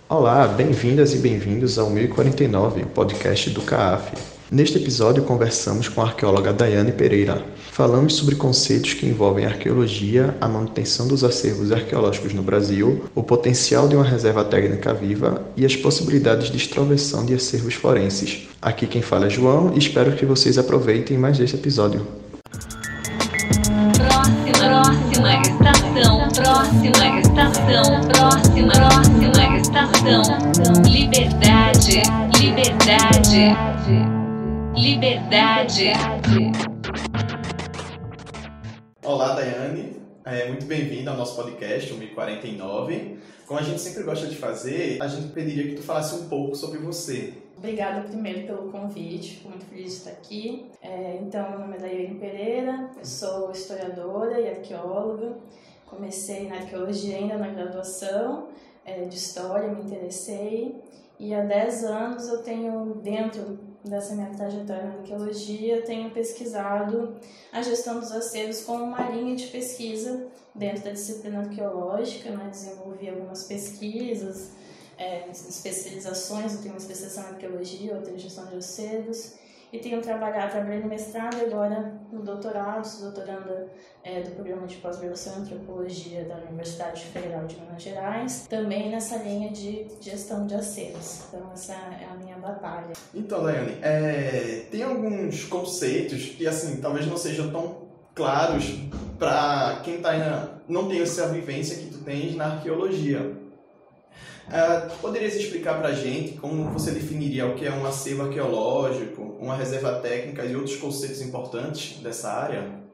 Olá, bem-vindas e bem-vindos ao 1049, o podcast do CAAF. Neste episódio, conversamos com a arqueóloga Daiane Pereira. Falamos sobre conceitos que envolvem a arqueologia, a manutenção dos acervos arqueológicos no Brasil, o potencial de uma reserva técnica viva e as possibilidades de extroversão de acervos forenses. Aqui quem fala é João e espero que vocês aproveitem mais deste episódio. Próxima estação. Liberdade. Olá, Daiane. Muito bem-vinda ao nosso podcast, o 1049. Como a gente sempre gosta de fazer, a gente pediria que tu falasse um pouco sobre você. Obrigada primeiro pelo convite, fico muito feliz de estar aqui. Então, meu nome é Daiane Pereira, eu sou historiadora e arqueóloga. Comecei na arqueologia ainda na graduação de História, me interessei. E há 10 anos eu tenho, dentro dessa minha trajetória na arqueologia, tenho pesquisado a gestão dos acervos como uma linha de pesquisa dentro da disciplina arqueológica, né? Desenvolvi algumas pesquisas, especializações, eu tenho uma especialização em arqueologia, outra em gestão de acervos, e trabalhei no mestrado e agora no doutorado, sou doutoranda do programa de pós-graduação em antropologia da Universidade Federal de Minas Gerais, também nessa linha de gestão de acervos. Então essa é a minha batalha. Então, Daiane, tem alguns conceitos que assim talvez não sejam tão claros para quem não tem essa vivência que tu tens na arqueologia. Tu poderias explicar para a gente como você definiria o que é um acervo arqueológico, uma reserva técnica e outros conceitos importantes dessa área?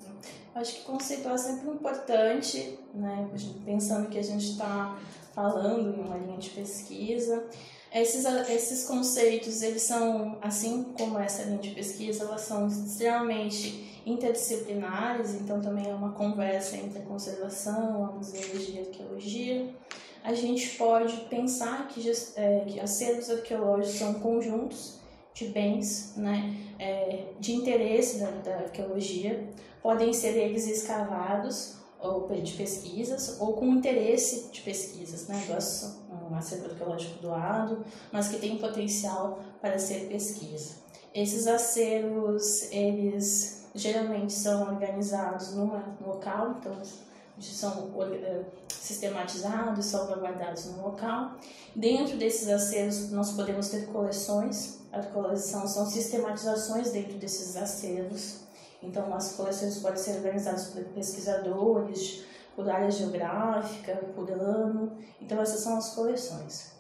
Acho que conceituar é sempre importante, né? Pensando que a gente está falando em uma linha de pesquisa. Esses conceitos, eles são, assim como essa linha de pesquisa, elas são extremamente interdisciplinares, então também é uma conversa entre a conservação, a museologia e a arqueologia. A gente pode pensar que acervos arqueológicos são conjuntos de bens, né, de interesse da arqueologia. Podem ser eles escavados ou de pesquisas ou com interesse de pesquisas, né, um acervo arqueológico doado, mas que tem potencial para ser pesquisa. Esses acervos, eles geralmente são organizados num local, então são sistematizados, salvaguardados no local. Dentro desses acervos nós podemos ter coleções. A coleção são sistematizações dentro desses acervos. Então as coleções podem ser organizadas por pesquisadores, por área geográfica, por ano. Então essas são as coleções.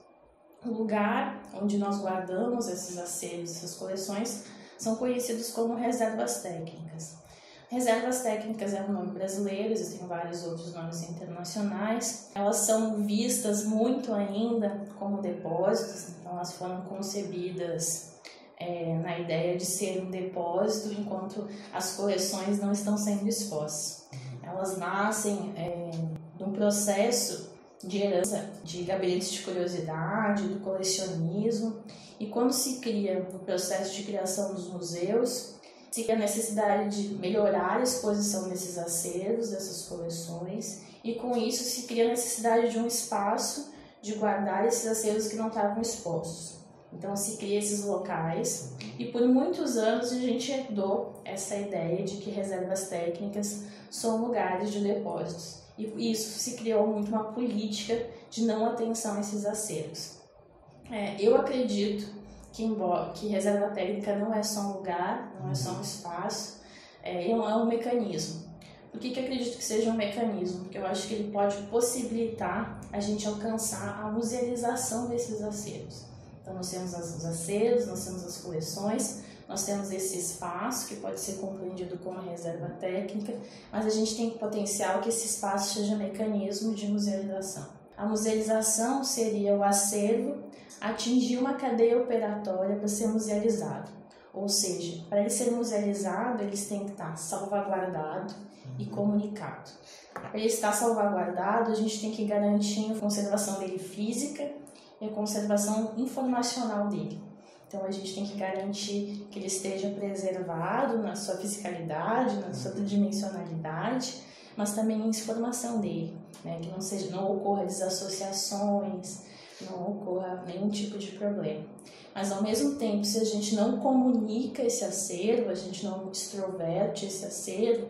O lugar onde nós guardamos esses acervos, essas coleções, são conhecidos como reservas técnicas. Reservas técnicas é um nome brasileiro, existem vários outros nomes internacionais. Elas são vistas muito ainda como depósitos, então elas foram concebidas na ideia de ser um depósito, enquanto as coleções não estão sendo expostas. Elas nascem de um processo de herança de gabinetes de curiosidade, do colecionismo, e quando se cria o processo de criação dos museus, se cria a necessidade de melhorar a exposição desses acervos, dessas coleções, e com isso se cria a necessidade de um espaço de guardar esses acervos que não estavam expostos. Então se cria esses locais, e por muitos anos a gente herdou essa ideia de que reservas técnicas são lugares de depósitos. E isso se criou muito uma política de não atenção a esses acervos. Eu acredito que reserva técnica não é só um lugar, não é só um espaço, é um mecanismo. Por que eu acredito que seja um mecanismo? Porque eu acho que ele pode possibilitar a gente alcançar a musealização desses acervos. Então nós temos os acervos, nós temos as coleções, nós temos esse espaço que pode ser compreendido como reserva técnica, mas a gente tem potencial que esse espaço seja mecanismo de musealização. A musealização seria o acervo atingir uma cadeia operatória para ser musealizado. Ou seja, para ele ser musealizado, eles têm que estar salvaguardado e comunicado. Para ele estar salvaguardado, a gente tem que garantir a conservação dele física e a conservação informacional dele. Então, a gente tem que garantir que ele esteja preservado na sua fisicalidade, na sua tridimensionalidade, mas também a informação dele, né? Que não ocorra desassociações, não ocorra nenhum tipo de problema. Mas, ao mesmo tempo, se a gente não comunica esse acervo, a gente não extroverte esse acervo,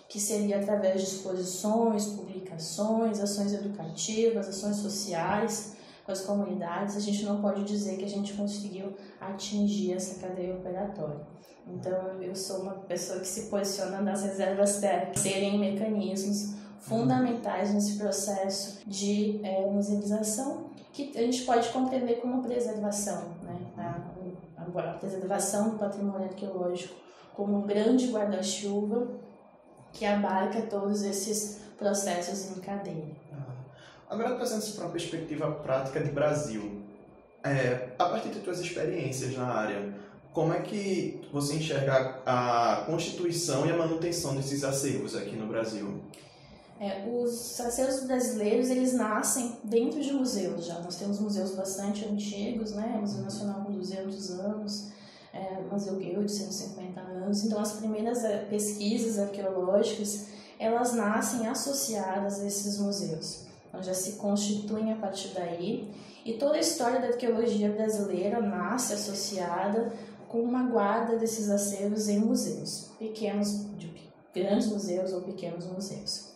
que seria através de exposições, publicações, ações educativas, ações sociais com as comunidades, a gente não pode dizer que a gente conseguiu atingir essa cadeia operatória. Então, eu sou uma pessoa que se posiciona nas reservas técnicas serem mecanismos fundamentais nesse processo de musealização, que a gente pode compreender como preservação, né? A preservação do patrimônio arqueológico como um grande guarda-chuva que abarca todos esses processos em cadeia. Agora, trazendo para uma perspectiva prática de Brasil, a partir de suas experiências na área, como é que você enxerga a constituição e a manutenção desses acervos aqui no Brasil? Os acervos brasileiros, eles nascem dentro de museus já. Nós temos museus bastante antigos, né? Museu Nacional com 200 anos, Museu Guild, 150 anos. Então, as primeiras pesquisas arqueológicas, elas nascem associadas a esses museus. Então, já se constituem a partir daí. E toda a história da arqueologia brasileira nasce associada com uma guarda desses acervos em museus, grandes museus ou pequenos museus.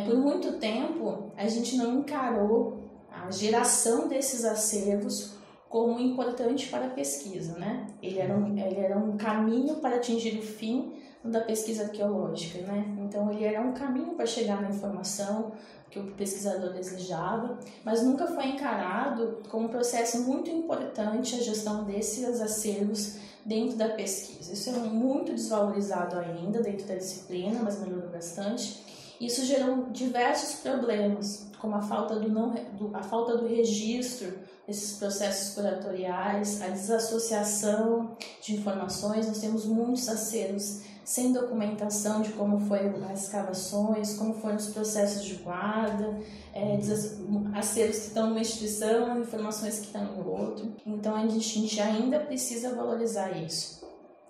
Por muito tempo, a gente não encarou a geração desses acervos como importante para a pesquisa, né? Ele era um caminho para atingir o fim da pesquisa arqueológica, né? Então, ele era um caminho para chegar na informação que o pesquisador desejava, mas nunca foi encarado como um processo muito importante a gestão desses acervos dentro da pesquisa. Isso é muito desvalorizado ainda dentro da disciplina, mas melhorou bastante. Isso gerou diversos problemas, como a falta do registro desses processos curatoriais, a desassociação de informações. Nós temos muitos acervos sem documentação de como foram as escavações, como foram os processos de guarda, acervos que estão numa instituição, informações que estão em outro. Então, a gente ainda precisa valorizar isso.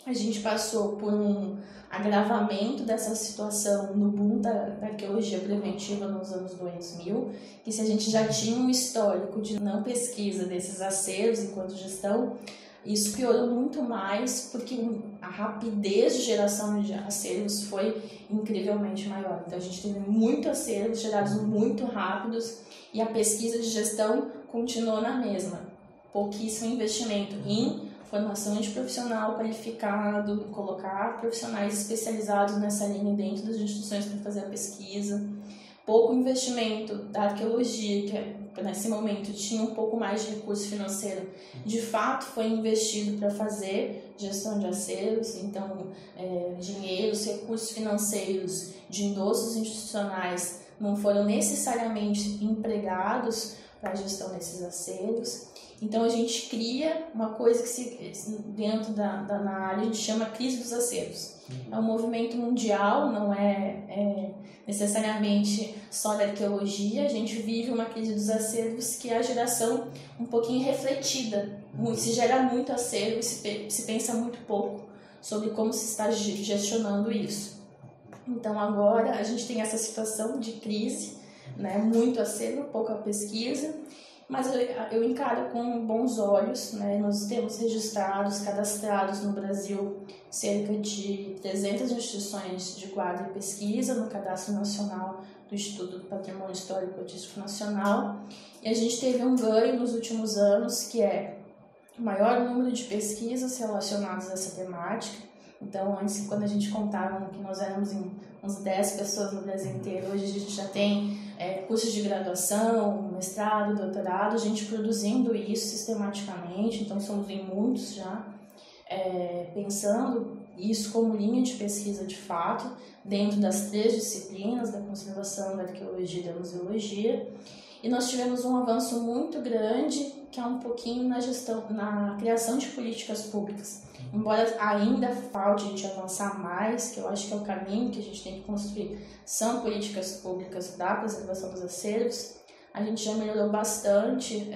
A gente passou por um agravamento dessa situação no boom da arqueologia preventiva nos anos 2000, que se a gente já tinha um histórico de não pesquisa desses acervos enquanto gestão, isso piorou muito mais porque a rapidez de geração de acervos foi incrivelmente maior. Então, a gente teve muitos acervos gerados muito rápidos e a pesquisa de gestão continuou na mesma. Pouquíssimo investimento em formação de profissional qualificado, colocar profissionais especializados nessa linha dentro das instituições para fazer a pesquisa. Pouco investimento da arqueologia, que nesse momento tinha um pouco mais de recurso financeiro, de fato foi investido para fazer gestão de acervos. Então, dinheiros, recursos financeiros de endossos institucionais não foram necessariamente empregados para a gestão desses acervos. Então, a gente cria uma coisa que dentro na área a gente chama crise dos acervos. É um movimento mundial, não é necessariamente só da arqueologia. A gente vive uma crise dos acervos que é a geração um pouquinho refletida. Se gera muito acervo, se pensa muito pouco sobre como se está gestionando isso. Então, agora a gente tem essa situação de crise, né? Muito acervo, pouca pesquisa. Mas eu encaro com bons olhos, né? Nós temos registrados, cadastrados no Brasil, cerca de 300 instituições de guarda e pesquisa no Cadastro Nacional do Instituto do Patrimônio Histórico e Artístico Nacional. E a gente teve um ganho nos últimos anos, que é o maior número de pesquisas relacionadas a essa temática. Então, antes, quando a gente contava que nós éramos uns 10 pessoas no Brasil inteiro, hoje a gente já tem cursos de graduação, mestrado, doutorado, gente produzindo isso sistematicamente. Então, somos em muitos já, pensando isso como linha de pesquisa de fato, dentro das 3 disciplinas da conservação, da arqueologia e da museologia. E nós tivemos um avanço muito grande, que é um pouquinho na criação de políticas públicas. Embora ainda falte a gente avançar mais, que eu acho que é o caminho que a gente tem que construir, são políticas públicas da preservação dos acervos, a gente já melhorou bastante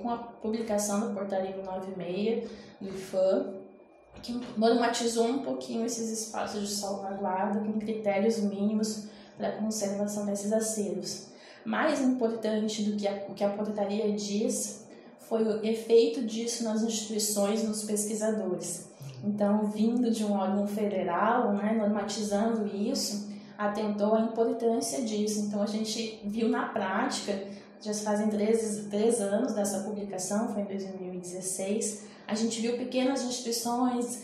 com a publicação da Portaria 196 do IPHAN, que normatizou um pouquinho esses espaços de salvaguarda com critérios mínimos para a conservação desses acervos. Mais importante do que o que a portaria diz foi o efeito disso nas instituições, nos pesquisadores. Então, vindo de um órgão federal, né, normatizando isso, atentou à importância disso. Então, a gente viu na prática, já se fazem 3 anos dessa publicação, foi em 2016, a gente viu pequenas instituições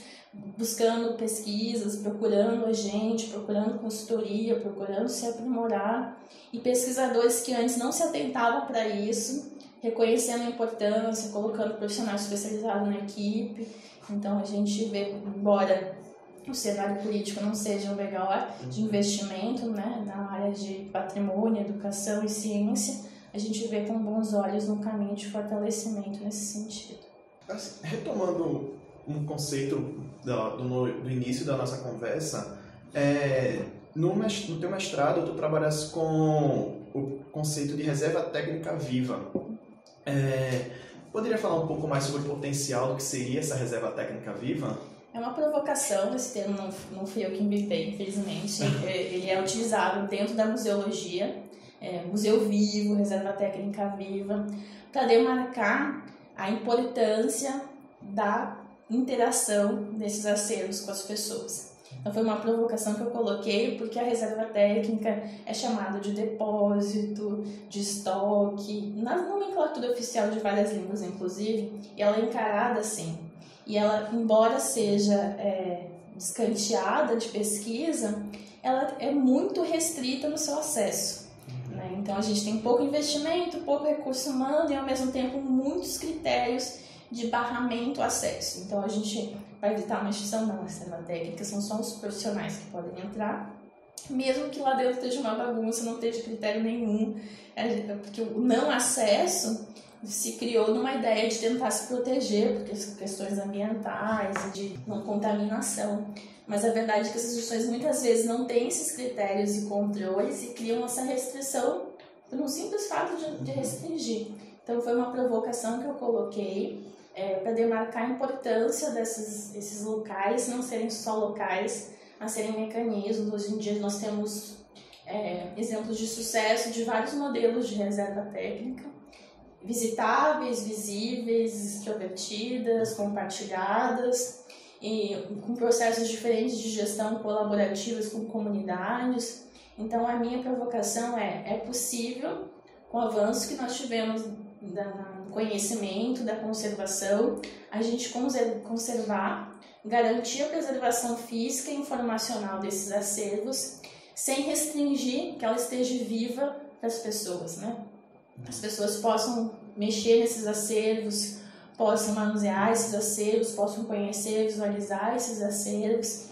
buscando pesquisas, procurando a gente, procurando consultoria, procurando se aprimorar, e pesquisadores que antes não se atentavam para isso, reconhecendo a importância, colocando profissionais especializados na equipe. Então a gente vê, embora o cenário político não seja o melhor de investimento, né, na área de patrimônio, educação e ciência, a gente vê com bons olhos no caminho de fortalecimento nesse sentido. Retomando um conceito do início da nossa conversa, no teu mestrado tu trabalhas com o conceito de reserva técnica viva. Poderia falar um pouco mais sobre o potencial do que seria essa reserva técnica viva? É uma provocação, esse termo não fui eu que inventei, infelizmente. Ele é utilizado dentro da museologia, museu vivo, reserva técnica viva, para demarcar a importância da interação desses acervos com as pessoas. Então foi uma provocação que eu coloquei, porque a reserva técnica é chamada de depósito, de estoque, na nomenclatura oficial de várias línguas, inclusive, e ela é encarada assim. E ela, embora seja descanteada de pesquisa, ela é muito restrita no seu acesso. Né? Então a gente tem pouco investimento, pouco recurso humano e ao mesmo tempo muitos critérios de barramento ao acesso. Então a gente vai visitar uma instituição, não, a reserva técnica são só os profissionais que podem entrar, mesmo que lá dentro esteja uma bagunça, não esteja critério nenhum, porque o não acesso se criou numa ideia de tentar se proteger, porque são questões ambientais e de não contaminação. Mas a verdade é que essas instituições muitas vezes não têm esses critérios e controles e criam essa restrição por um simples fato de restringir. Então foi uma provocação que eu coloquei para demarcar a importância desses locais não serem só locais, mas serem mecanismos. Hoje em dia nós temos exemplos de sucesso de vários modelos de reserva técnica, visitáveis, visíveis, extrovertidas, compartilhadas, e com processos diferentes de gestão colaborativas com comunidades. Então a minha provocação é possível, com o avanço que nós tivemos do conhecimento, da conservação, a gente conservar, garantir a preservação física e informacional desses acervos, sem restringir que ela esteja viva para as pessoas, né? As pessoas possam mexer nesses acervos, possam manusear esses acervos, possam conhecer, visualizar esses acervos.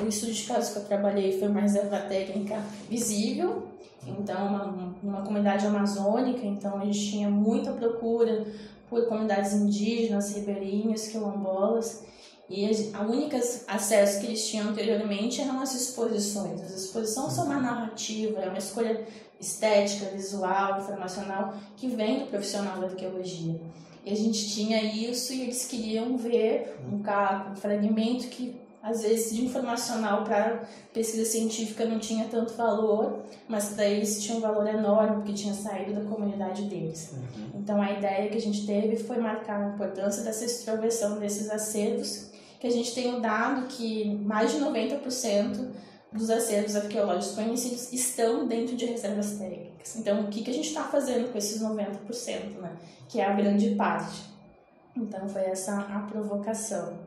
O estudo de caso que eu trabalhei foi uma reserva técnica visível, então uma comunidade amazônica, então a gente tinha muita procura por comunidades indígenas, ribeirinhas, quilombolas, e a única acesso que eles tinham anteriormente eram as exposições. As exposições são uma narrativa, é uma escolha estética, visual, informacional, que vem do profissional da arqueologia. E a gente tinha isso e eles queriam ver um caco, um fragmento que, às vezes, de informacional para pesquisa científica não tinha tanto valor, mas para eles tinha um valor enorme, porque tinha saído da comunidade deles. Então, a ideia que a gente teve foi marcar a importância dessa extroversão desses acervos, que a gente tem o dado que mais de 90% dos acervos arqueológicos conhecidos estão dentro de reservas técnicas. Então, o que a gente está fazendo com esses 90%, né? Que é a grande parte. Então, foi essa a provocação.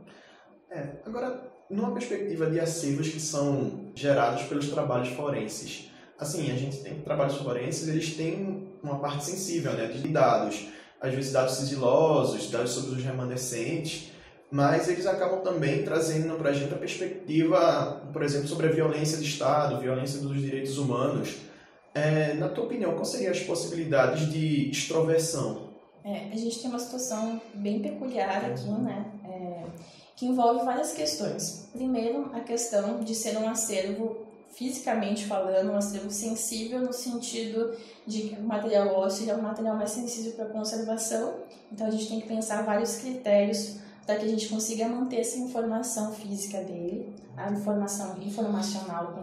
Agora, numa perspectiva de acervos que são gerados pelos trabalhos forenses, assim, a gente tem trabalhos forenses, eles têm uma parte sensível, né, de dados, às vezes dados sigilosos, dados sobre os remanescentes, mas eles acabam também trazendo para a gente a perspectiva, por exemplo, sobre a violência de Estado, violência dos direitos humanos. Na tua opinião, quais seriam as possibilidades de extroversão? A gente tem uma situação bem peculiar aqui, né? Que envolve várias questões. Primeiro, a questão de ser um acervo, fisicamente falando, um acervo sensível no sentido de que o material ósseo é um material mais sensível para a conservação. Então, a gente tem que pensar vários critérios para que a gente consiga manter essa informação física dele, a informação informacional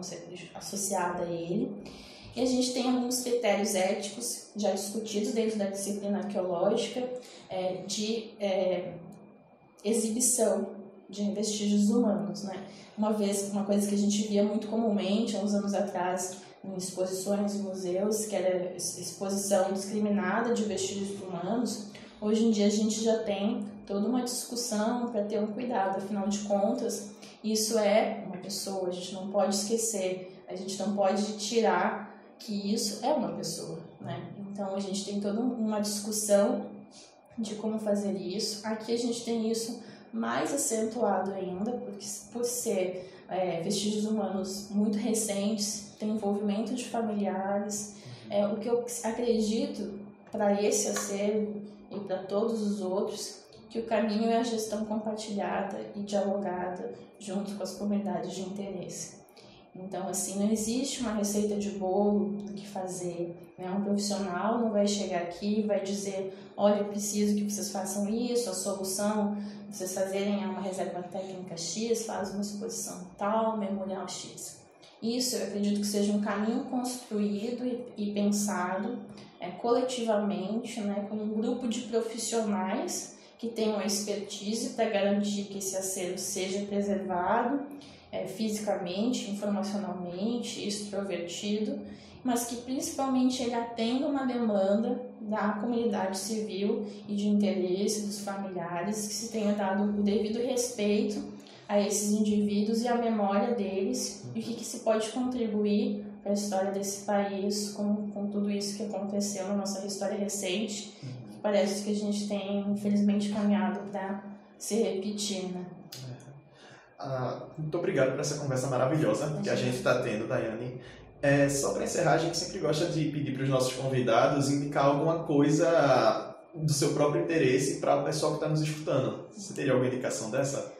associada a ele. E a gente tem alguns critérios éticos já discutidos dentro da disciplina arqueológica de exibição de vestígios humanos, né? Uma coisa que a gente via muito comumente há uns anos atrás em exposições em museus, que era exposição discriminada de vestígios humanos. Hoje em dia a gente já tem toda uma discussão para ter um cuidado, afinal de contas, isso é uma pessoa, a gente não pode esquecer, a gente não pode tirar que isso é uma pessoa, né? Então a gente tem toda uma discussão de como fazer isso. Aqui a gente tem isso mais acentuado ainda, porque por ser vestígios humanos muito recentes, tem envolvimento de familiares. O que eu acredito para esse acervo e para todos os outros, que o caminho é a gestão compartilhada e dialogada junto com as comunidades de interesse. Então, assim, não existe uma receita de bolo do que fazer, né? Um profissional não vai chegar aqui e vai dizer, olha, eu preciso que vocês façam isso, a solução, vocês fazerem uma reserva técnica X, faz uma exposição tal, memorial X. Isso, eu acredito que seja um caminho construído e pensado coletivamente, né, com um grupo de profissionais que tenham a expertise para garantir que esse acervo seja preservado fisicamente, informacionalmente, extrovertido, mas que principalmente ele atenda uma demanda da comunidade civil e de interesse dos familiares, que se tenha dado o devido respeito a esses indivíduos e a memória deles, e o que se pode contribuir para a história desse país com tudo isso que aconteceu na nossa história recente, que parece que a gente tem, infelizmente, caminhado para se repetir, né? Muito obrigado por essa conversa maravilhosa que a gente está tendo, Daiane. Só para encerrar, a gente sempre gosta de pedir para os nossos convidados indicar alguma coisa do seu próprio interesse para o pessoal que está nos escutando. Você teria alguma indicação dessa?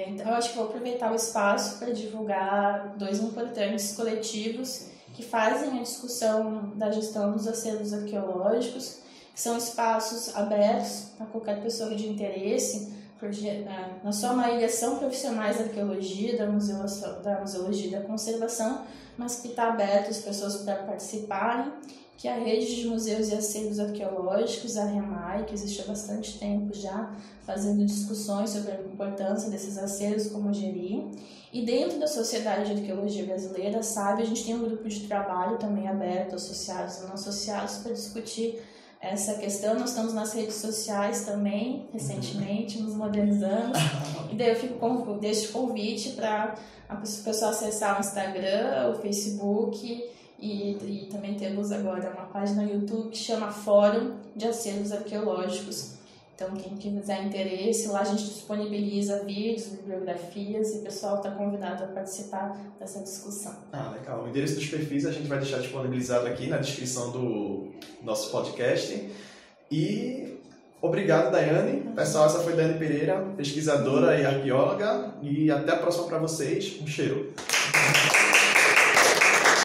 Então, eu acho que vou aproveitar o espaço para divulgar 2 importantes coletivos que fazem a discussão da gestão dos acervos arqueológicos, que são espaços abertos a qualquer pessoa de interesse, porque na sua maioria são profissionais da arqueologia, da museologia e da conservação, mas que está aberto às pessoas para participarem, que é a Rede de Museus e Acervos Arqueológicos, a REMAI, que existe há bastante tempo já, fazendo discussões sobre a importância desses acervos, como gerir. E dentro da Sociedade de Arqueologia Brasileira, a gente tem um grupo de trabalho também aberto, associados e não associados, para discutir essa questão. Nós estamos nas redes sociais também, recentemente, nos modernizando. E daí eu deixo o convite para a pessoa acessar o Instagram, o Facebook, e também temos agora uma página no YouTube que chama Fórum de Acervos Arqueológicos. Então, quem tiver interesse, lá a gente disponibiliza vídeos, bibliografias, e o pessoal está convidado a participar dessa discussão. Legal. O endereço dos perfis a gente vai deixar disponibilizado aqui na descrição do nosso podcast. E obrigado, Daiane. Pessoal, essa foi Daiane Pereira, pesquisadora e arqueóloga. E até a próxima para vocês. Um cheiro.